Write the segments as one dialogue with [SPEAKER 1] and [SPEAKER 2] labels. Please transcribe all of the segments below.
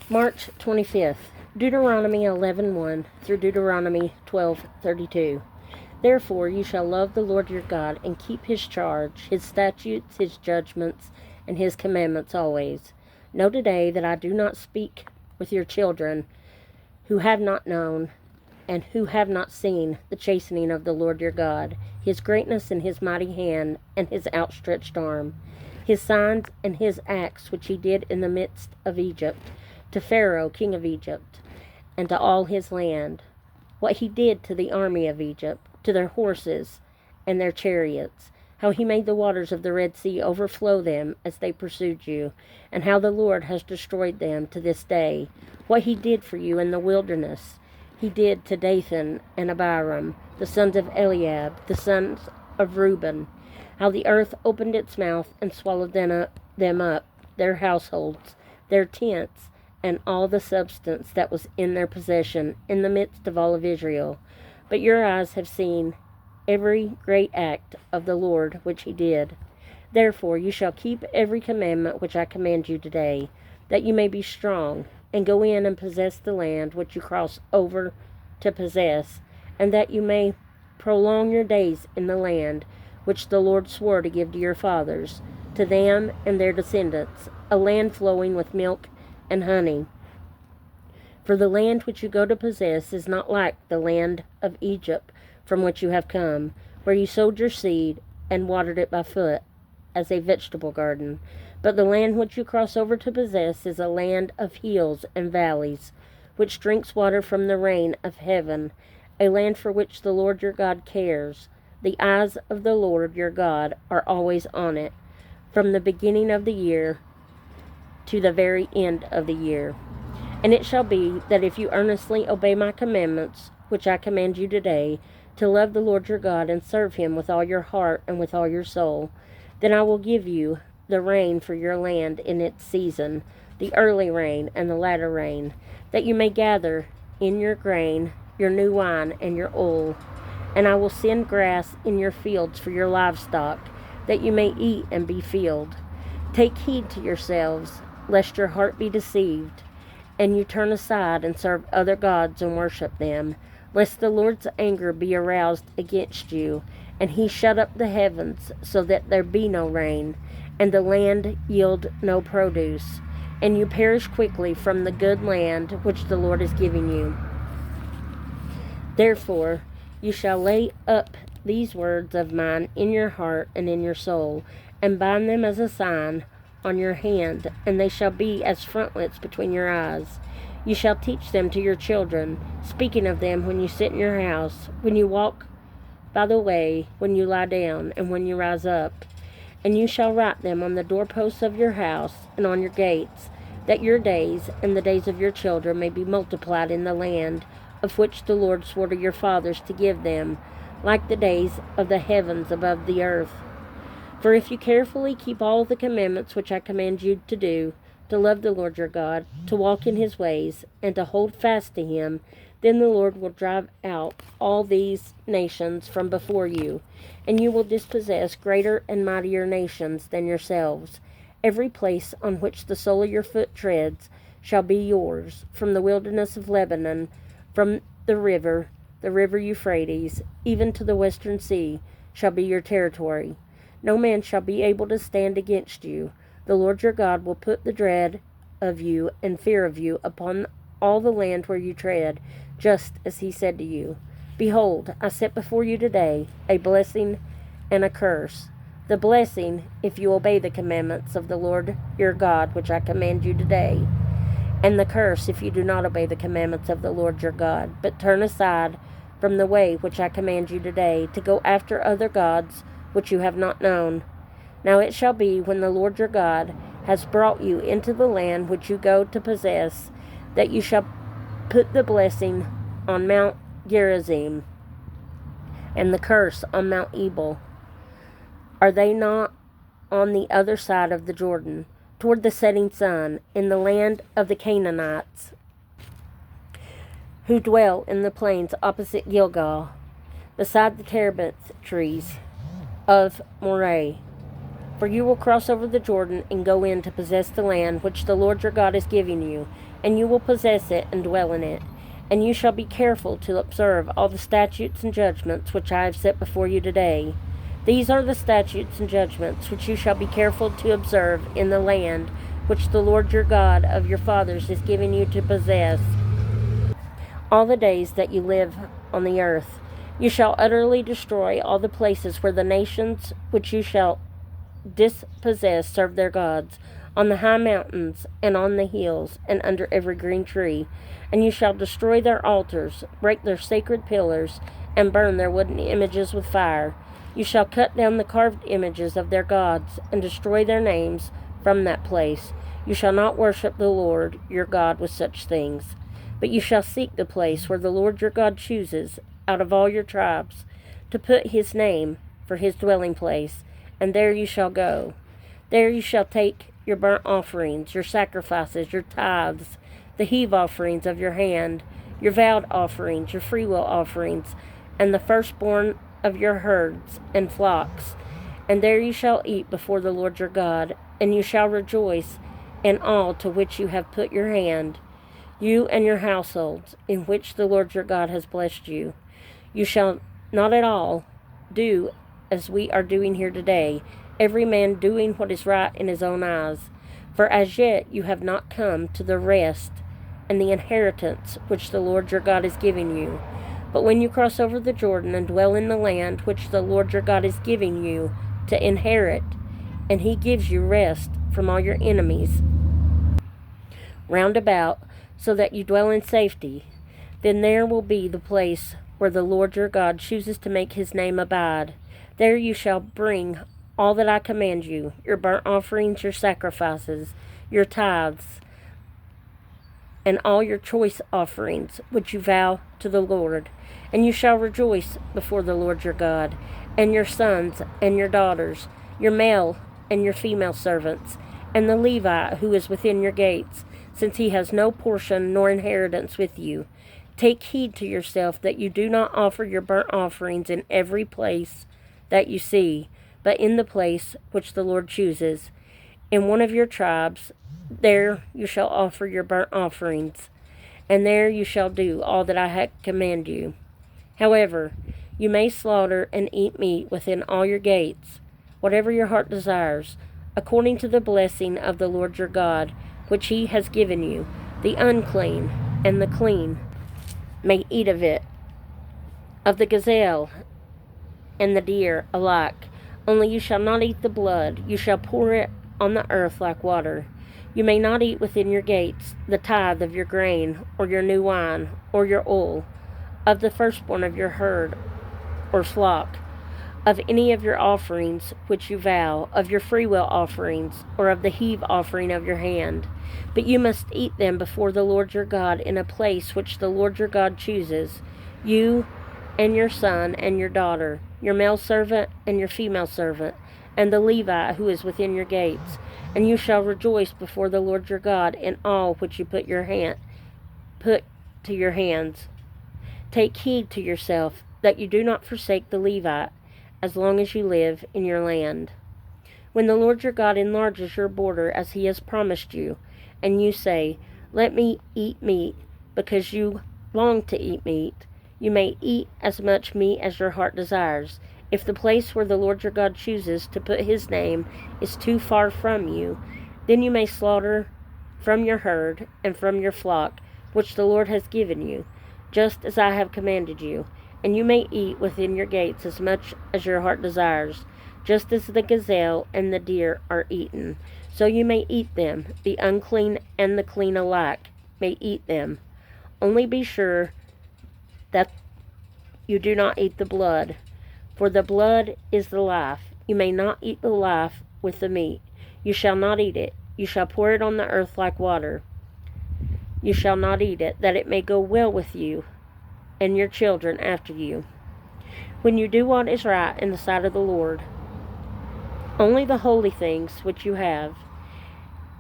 [SPEAKER 1] March 25th, Deuteronomy 11:1 through Deuteronomy 12:32. Therefore you shall love the Lord your God and keep his charge, his statutes, his judgments, and his commandments always. Know today that I do not speak with your children who have not known and who have not seen the chastening of the Lord your God, his greatness and his mighty hand and his outstretched arm, his signs and his acts which he did in the midst of Egypt, to Pharaoh king of Egypt, and to all his land, what he did to the army of Egypt, to their horses and their chariots, how he made the waters of the Red Sea overflow them as they pursued you, and how the Lord has destroyed them to this day, what he did for you in the wilderness. He did to Dathan and Abiram, the sons of Eliab, the sons of Reuben, how the earth opened its mouth and swallowed them up, their households, their tents, and all the substance that was in their possession, in the midst of all of Israel. But your eyes have seen every great act of the Lord which he did. Therefore you shall keep every commandment which I command you today, that you may be strong, and go in and possess the land which you cross over to possess, and that you may prolong your days in the land which the Lord swore to give to your fathers, to them and their descendants, a land flowing with milk and honey. For the land which you go to possess is not like the land of Egypt from which you have come, where you sowed your seed and watered it by foot, as a vegetable garden. But the land which you cross over to possess is a land of hills and valleys, which drinks water from the rain of heaven, a land for which the Lord your God cares. The eyes of the Lord your God are always on it, from the beginning of the year to the very end of the year. And it shall be that if you earnestly obey my commandments, which I command you today, to love the Lord your God and serve him with all your heart and with all your soul, then I will give you the rain for your land in its season, the early rain and the latter rain, that you may gather in your grain, your new wine, and your oil. And I will send grass in your fields for your livestock, that you may eat and be filled. Take heed to yourselves, lest your heart be deceived, and you turn aside and serve other gods and worship them, lest the Lord's anger be aroused against you, and he shut up the heavens so that there be no rain, and the land yield no produce, and you perish quickly from the good land which the Lord is giving you. Therefore you shall lay up these words of mine in your heart and in your soul, and bind them as a sign on your hand, and they shall be as frontlets between your eyes. You shall teach them to your children, speaking of them when you sit in your house, when you walk by the way, when you lie down, and when you rise up. And you shall write them on the doorposts of your house and on your gates, that your days and the days of your children may be multiplied in the land of which the Lord swore to your fathers to give them, like the days of the heavens above the earth. For if you carefully keep all the commandments which I command you to do, to love the Lord your God, to walk in his ways, and to hold fast to him, then the Lord will drive out all these nations from before you, and you will dispossess greater and mightier nations than yourselves. Every place on which the sole of your foot treads shall be yours, from the wilderness of Lebanon, from the river Euphrates, even to the western sea, shall be your territory. No man shall be able to stand against you. The Lord your God will put the dread of you and fear of you upon all the land where you tread, just as he said to you. Behold, I set before you today a blessing and a curse. The blessing, if you obey the commandments of the Lord your God, which I command you today, and the curse, if you do not obey the commandments of the Lord your God, but turn aside from the way which I command you today, to go after other gods which you have not known. Now it shall be, when the Lord your God has brought you into the land which you go to possess, that you shall put the blessing on Mount Gerizim, and the curse on Mount Ebal. Are they not on the other side of the Jordan, toward the setting sun, in the land of the Canaanites, who dwell in the plains opposite Gilgal, beside the terebinth trees of Moreh? For you will cross over the Jordan and go in to possess the land which the Lord your God is giving you, and you will possess it and dwell in it. And you shall be careful to observe all the statutes and judgments which I have set before you today. These are the statutes and judgments which you shall be careful to observe in the land which the Lord your God of your fathers is giving you to possess all the days that you live on the earth. You shall utterly destroy all the places where the nations which you shall dispossess serve their gods, on the high mountains and on the hills and under every green tree. And you shall destroy their altars, break their sacred pillars, and burn their wooden images with fire. You shall cut down the carved images of their gods, and destroy their names from that place. You shall not worship the Lord your God with such things. But you shall seek the place where the Lord your God chooses, out of all your tribes, to put his name for his dwelling place, and there you shall go. There you shall take your burnt offerings, your sacrifices, your tithes, the heave offerings of your hand, your vowed offerings, your freewill offerings, and the firstborn of your herds and flocks. And there you shall eat before the Lord your God, and you shall rejoice in all to which you have put your hand, you and your households, in which the Lord your God has blessed you. You shall not at all do as we are doing here today, every man doing what is right in his own eyes. For as yet you have not come to the rest and the inheritance which the Lord your God is giving you. But when you cross over the Jordan and dwell in the land which the Lord your God is giving you to inherit, and he gives you rest from all your enemies round about, so that you dwell in safety, then there will be the place where the Lord your God chooses to make his name abide. There you shall bring all that I command you, your burnt offerings, your sacrifices, your tithes, and all your choice offerings, which you vow to the Lord. And you shall rejoice before the Lord your God, and your sons and your daughters, your male and your female servants, and the Levite who is within your gates, since he has no portion nor inheritance with you. Take heed to yourself that you do not offer your burnt offerings in every place that you see, but in the place which the Lord chooses. In one of your tribes, there you shall offer your burnt offerings, and there you shall do all that I command you. However, you may slaughter and eat meat within all your gates, whatever your heart desires, according to the blessing of the Lord your God, which he has given you. The unclean and the clean may eat of it, of the gazelle and the deer alike. Only you shall not eat the blood. You shall pour it on the earth like water. You may not eat within your gates the tithe of your grain, or your new wine, or your oil, of the firstborn of your herd or flock, of any of your offerings which you vow, of your freewill offerings, or of the heave offering of your hand. But you must eat them before the Lord your God in a place which the Lord your God chooses, you and your son and your daughter, your male servant and your female servant, and the Levite who is within your gates. And you shall rejoice before the Lord your God in all which you put to your hands. Take heed to yourself that you do not forsake the Levite as long as you live in your land. When the Lord your God enlarges your border as he has promised you, and you say, "Let me eat meat," because you long to eat meat, you may eat as much meat as your heart desires. If the place where the Lord your God chooses to put his name is too far from you, then you may slaughter from your herd and from your flock, which the Lord has given you, just as I have commanded you. And you may eat within your gates as much as your heart desires, just as the gazelle and the deer are eaten. So you may eat them. The unclean and the clean alike may eat them. Only be sure that you do not eat the blood, for the blood is the life. You may not eat the life with the meat. You shall not eat it. You shall pour it on the earth like water. You shall not eat it, that it may go well with you and your children after you, when you do what is right in the sight of the Lord. Only the holy things which you have,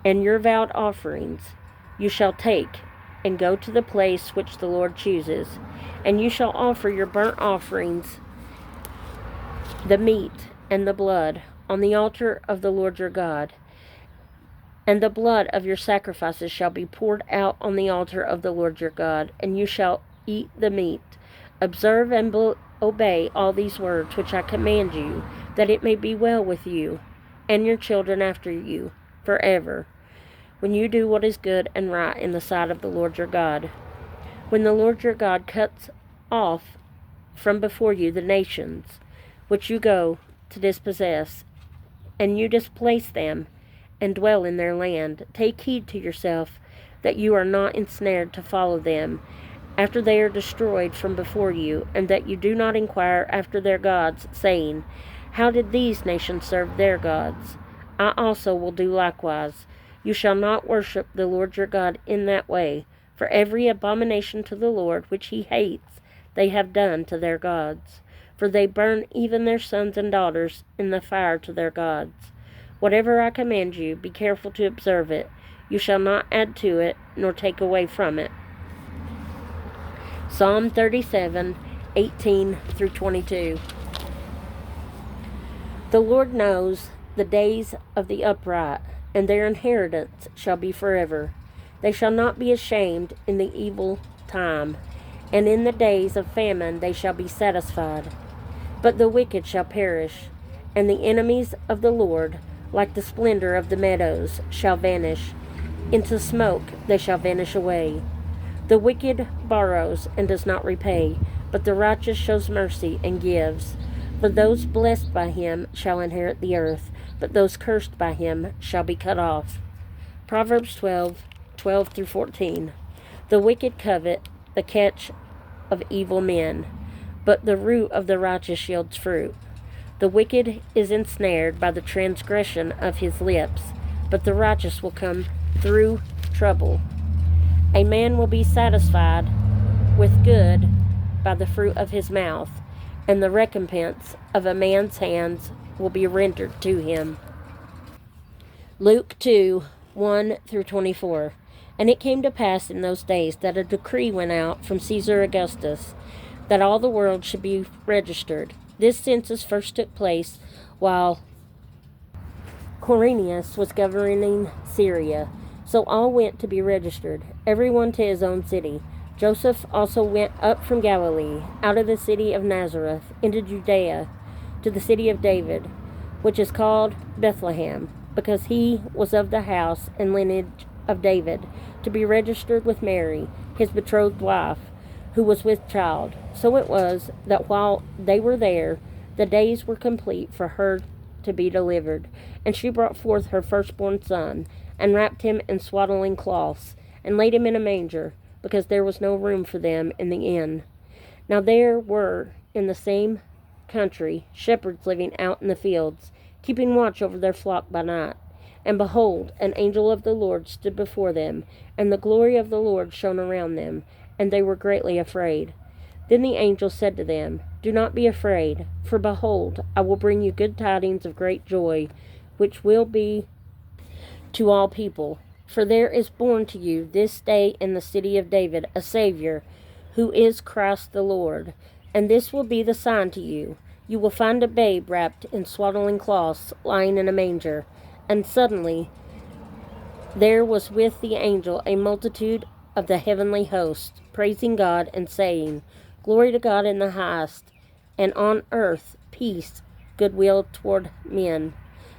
[SPEAKER 1] and your vowed offerings, you shall take, and go to the place which the Lord chooses. And you shall offer your burnt offerings, the meat and the blood, on the altar of the Lord your God. And the blood of your sacrifices shall be poured out on the altar of the Lord your God, and you shall eat the meat. Observe and obey all these words which I command you, that it may be well with you and your children after you forever, when you do what is good and right in the sight of the Lord your God. When the Lord your God cuts off from before you the nations which you go to dispossess, and you displace them, and dwell in their land, take heed to yourself that you are not ensnared to follow them after they are destroyed from before you, and that you do not inquire after their gods, saying, how did these nations serve their gods? I also will do likewise. You shall not worship the Lord your God in that way, for every abomination to the Lord which he hates they have done to their gods. For they burn even their sons and daughters in the fire to their gods. Whatever I command you, be careful to observe it. You shall not add to it, nor take away from it. Psalm 37, 18 through 22. The Lord knows the days of the upright, and their inheritance shall be forever. They shall not be ashamed in the evil time, and in the days of famine they shall be satisfied. But the wicked shall perish, and the enemies of the Lord, like the splendor of the meadows, shall vanish. Into smoke they shall vanish away. The wicked borrows and does not repay, but the righteous shows mercy and gives. For those blessed by him shall inherit the earth, but those cursed by him shall be cut off. Proverbs 12 through 14. The wicked covet the catch of evil men, but the root of the righteous yields fruit. The wicked is ensnared by the transgression of his lips, but the righteous will come through trouble. A man will be satisfied with good by the fruit of his mouth, and the recompense of a man's hands will be rendered to him. Luke 2, 1 through 24. And it came to pass in those days that a decree went out from Caesar Augustus, that all the world should be registered. This census first took place while Quirinius was governing Syria. So all went to be registered, everyone to his own city. Joseph also went up from Galilee, out of the city of Nazareth, into Judea, to the city of David, which is called Bethlehem, because he was of the house and lineage of David, to be registered with Mary, his betrothed wife, who was with child. So it was that while they were there, the days were complete for her to be delivered. And she brought forth her firstborn son, and wrapped him in swaddling cloths, and laid him in a manger, because there was no room for them in the inn. Now there were in the same country shepherds living out in the fields, keeping watch over their flock by night. And behold, an angel of the Lord stood before them, and the glory of the Lord shone around them, and they were greatly afraid. Then the angel said to them, do not be afraid, for behold, I will bring you good tidings of great joy, which will be to all people. For there is born to you this day in the city of David a Savior, who is Christ the Lord. And this will be the sign to you. You will find a babe wrapped in swaddling cloths, lying in a manger. And suddenly there was with the angel a multitude of the heavenly host, praising God and saying, Glory to God in the highest, and on earth peace, goodwill toward men.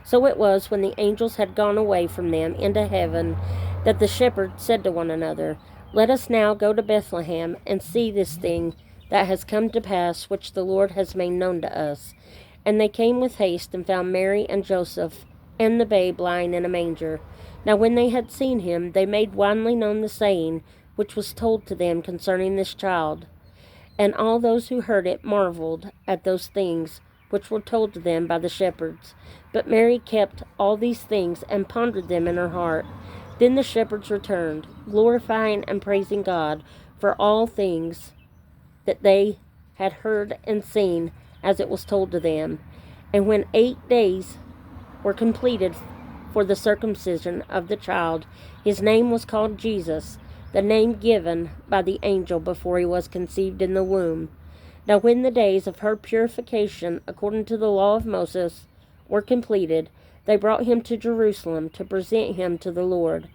[SPEAKER 1] So it was, when the angels had gone away from them into heaven, that the shepherds said to one another, Let us now go to Bethlehem, and see this thing that has come to pass, which the Lord has made known to us. And they came with haste, and found Mary and Joseph, and the babe lying in a manger. Now when they had seen him, they made widely known the saying which was told to them concerning this child. And all those who heard it marveled at those things which were told to them by the shepherds. But Mary kept all these things, and pondered them in her heart. Then the shepherds returned, glorifying and praising God for all things that they had heard and seen, as it was told to them. And when 8 days were completed for the circumcision of the child, his name was called Jesus, the name given by the angel before he was conceived in the womb. Now when the days of her purification according to the law of Moses were completed, they brought him to Jerusalem to present him to the Lord.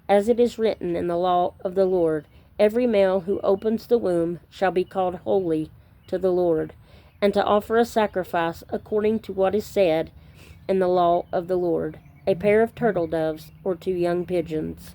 [SPEAKER 1] As it is written in the law of the Lord, every male who opens the womb shall be called holy to the Lord, and to offer a sacrifice according to what is said in the law of the Lord, a pair of turtle doves or 2 young pigeons.